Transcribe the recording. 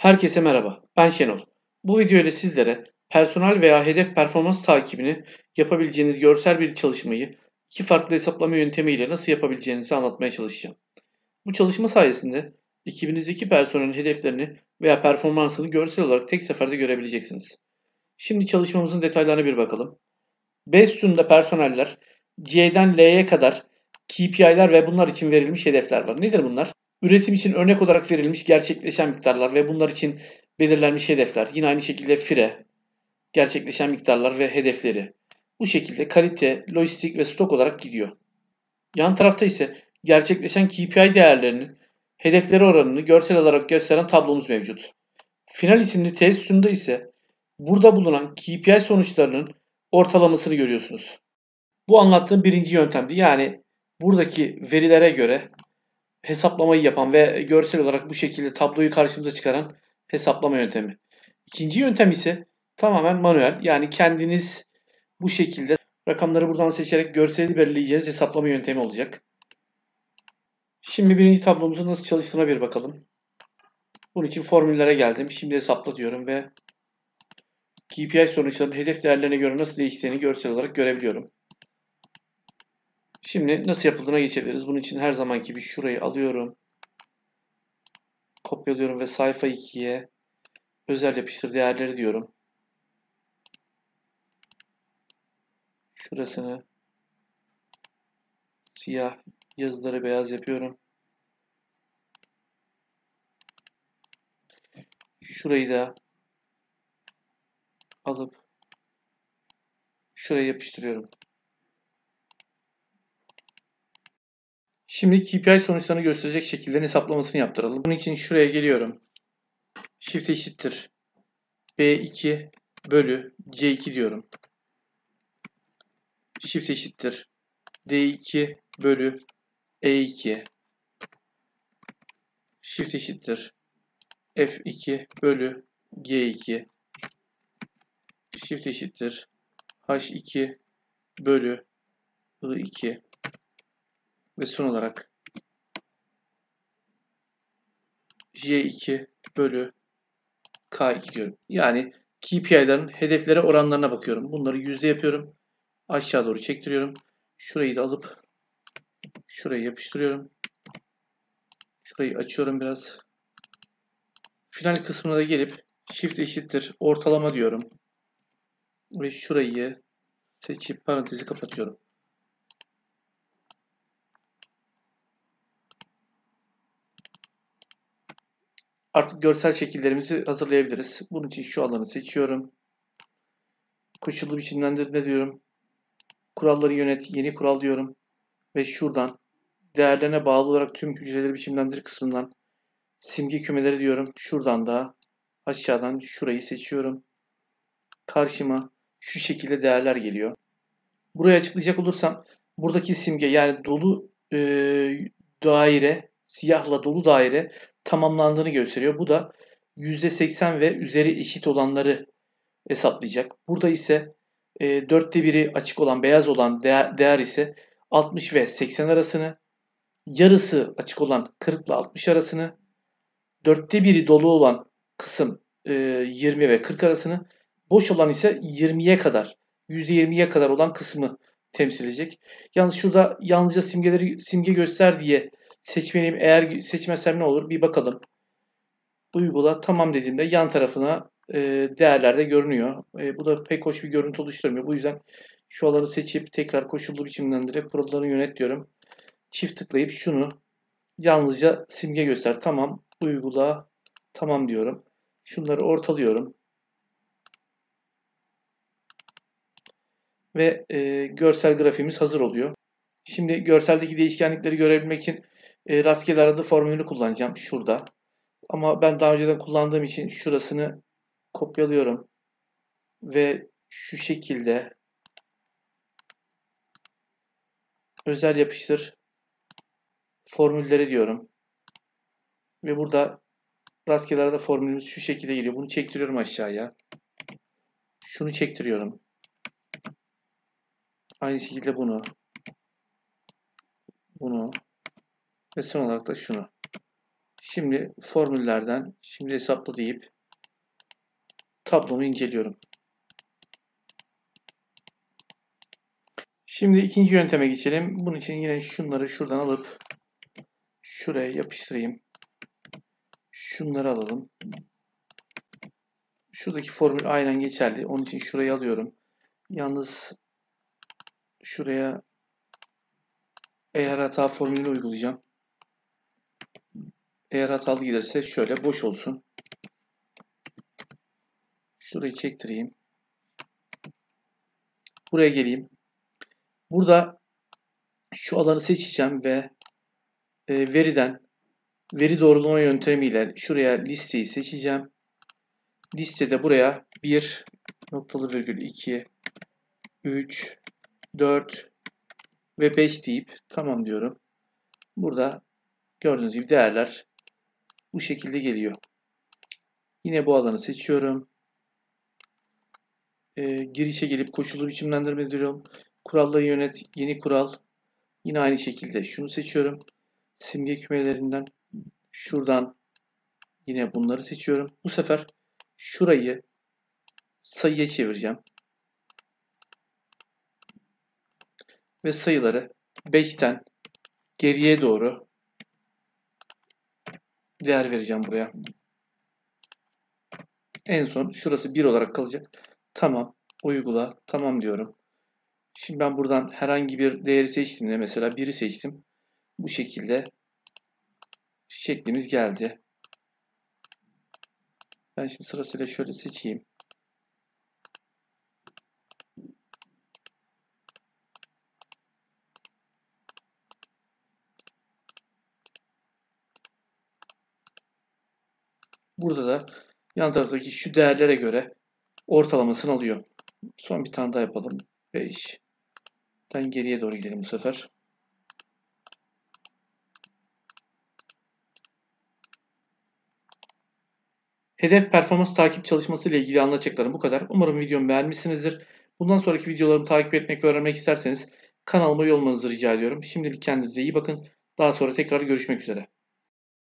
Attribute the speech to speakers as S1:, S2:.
S1: Herkese merhaba, ben Şenol. Bu video ile sizlere personel veya hedef performans takibini yapabileceğiniz görsel bir çalışmayı iki farklı hesaplama yöntemiyle nasıl yapabileceğinizi anlatmaya çalışacağım. Bu çalışma sayesinde ekibinizdeki personelin hedeflerini veya performansını görsel olarak tek seferde görebileceksiniz. Şimdi çalışmamızın detaylarına bir bakalım. B sütununda personeller C'den L'ye kadar KPI'ler ve bunlar için verilmiş hedefler var. Nedir bunlar? Üretim için örnek olarak verilmiş gerçekleşen miktarlar ve bunlar için belirlenmiş hedefler. Yine aynı şekilde FIRE, gerçekleşen miktarlar ve hedefleri. Bu şekilde kalite, lojistik ve stok olarak gidiyor. Yan tarafta ise gerçekleşen KPI değerlerinin hedefleri oranını görsel olarak gösteren tablomuz mevcut. Final isimli test sütununda ise burada bulunan KPI sonuçlarının ortalamasını görüyorsunuz. Bu anlattığım birinci yöntemdi. Yani buradaki verilere göre hesaplamayı yapan ve görsel olarak bu şekilde tabloyu karşımıza çıkaran hesaplama yöntemi. İkinci yöntem ise tamamen manuel. Yani kendiniz bu şekilde rakamları buradan seçerek görseli belirleyeceğiniz hesaplama yöntemi olacak. Şimdi birinci tablomuzun nasıl çalıştığına bir bakalım. Bunun için formüllere geldim. Şimdi hesapla diyorum ve KPI sonuçlarının hedef değerlerine göre nasıl değiştiğini görsel olarak görebiliyorum. Şimdi nasıl yapıldığına geçebiliriz. Bunun için her zamanki gibi şurayı alıyorum. Kopyalıyorum ve sayfa 2'ye özel yapıştır değerleri diyorum. Şurasını siyah, yazıları beyaz yapıyorum. Şurayı da alıp şuraya yapıştırıyorum. Şimdi KPI sonuçlarını gösterecek şekilde hesaplamasını yaptıralım. Bunun için şuraya geliyorum. Shift eşittir B2 bölü C2 diyorum. Shift eşittir D2 bölü E2. Shift eşittir F2 bölü G2. Shift eşittir H2 bölü I2. Ve son olarak J2 bölü K2 diyorum. Yani KPI'lerin hedeflere oranlarına bakıyorum. Bunları yüzde yapıyorum. Aşağı doğru çektiriyorum. Şurayı da alıp şuraya yapıştırıyorum. Şurayı açıyorum biraz. Final kısmına da gelip Shift eşittir ortalama diyorum. Ve şurayı seçip parantezi kapatıyorum. Artık görsel şekillerimizi hazırlayabiliriz. Bunun için şu alanı seçiyorum. Koşullu biçimlendirme diyorum. Kuralları yönet, yeni kural diyorum. Ve şuradan değerlerine bağlı olarak tüm hücreleri biçimlendir kısmından simge kümeleri diyorum. Şuradan da aşağıdan şurayı seçiyorum. Karşıma şu şekilde değerler geliyor. Burayı açıklayacak olursam buradaki simge yani dolu daire, siyahla dolu daire tamamlandığını gösteriyor. Bu da %80 ve üzeri eşit olanları hesaplayacak. Burada ise 4'te 1'i açık olan, beyaz olan değer ise 60 ve 80 arasını, yarısı açık olan 40 ile 60 arasını, 4'te 1'i dolu olan kısım 20 ve 40 arasını, boş olan ise 20'ye kadar, %20'ye kadar olan kısmı temsil edecek. Yalnız şurada yalnızca simge göster diye seçmeliyim. Eğer seçmezsem ne olur? Bir bakalım. Uygula tamam dediğimde yan tarafına değerlerde görünüyor. Bu da pek hoş bir görüntü oluşturmuyor. Bu yüzden şu alanı seçip tekrar koşullu biçimlendirip kurallarını yönet diyorum. Çift tıklayıp şunu yalnızca simge göster. Tamam. Uygula. Tamam diyorum. Şunları ortalıyorum. Ve görsel grafiğimiz hazır oluyor. Şimdi görseldeki değişkenlikleri görebilmek için rastgele aradı formülünü kullanacağım. Şurada. Ama ben daha önceden kullandığım için şurasını kopyalıyorum. Ve şu şekilde özel yapıştır formülleri diyorum. Ve burada rastgele arada formülümüz şu şekilde geliyor. Bunu çektiriyorum aşağıya. Şunu çektiriyorum. Aynı şekilde bunu ve son olarak da şunu. Şimdi formüllerden şimdi hesapla deyip tablomu inceliyorum. Şimdi ikinci yönteme geçelim. Bunun için yine şunları şuradan alıp şuraya yapıştırayım. Şunları alalım. Şuradaki formül aynen geçerli. Onun için şurayı alıyorum. Yalnız şuraya eğer hata formülünü uygulayacağım. Eğer hatalı gelirse şöyle boş olsun. Şurayı çektireyim. Buraya geleyim. Burada şu alanı seçeceğim ve veri doğrulama yöntemiyle şuraya listeyi seçeceğim. Listede buraya 1, noktalı virgül 2, 3, 4 ve 5 deyip tamam diyorum. Burada gördüğünüz gibi değerler bu şekilde geliyor. Yine bu alanı seçiyorum. Girişe gelip koşullu biçimlendirme diyorum. Kuralları yönet, yeni kural. Yine aynı şekilde şunu seçiyorum. Simge kümelerinden şuradan yine bunları seçiyorum. Bu sefer şurayı sayıya çevireceğim. Ve sayıları 5'ten geriye doğru değer vereceğim buraya. En son şurası 1 olarak kalacak. Tamam. Uygula. Tamam diyorum. Şimdi ben buradan herhangi bir değeri seçtiğimde mesela 1'i seçtim. Bu şekilde şeklimiz geldi. Ben şimdi sırasıyla şöyle seçeyim. Burada da yan taraftaki şu değerlere göre ortalamasını alıyor. Son bir tane daha yapalım. 5'ten geriye doğru gidelim bu sefer. Hedef performans takip çalışması ile ilgili anlatacaklarım bu kadar. Umarım videomu beğenmişsinizdir. Bundan sonraki videolarımı takip etmek ve öğrenmek isterseniz kanalıma üye olmanızı rica ediyorum. Şimdilik kendinize iyi bakın. Daha sonra tekrar görüşmek üzere.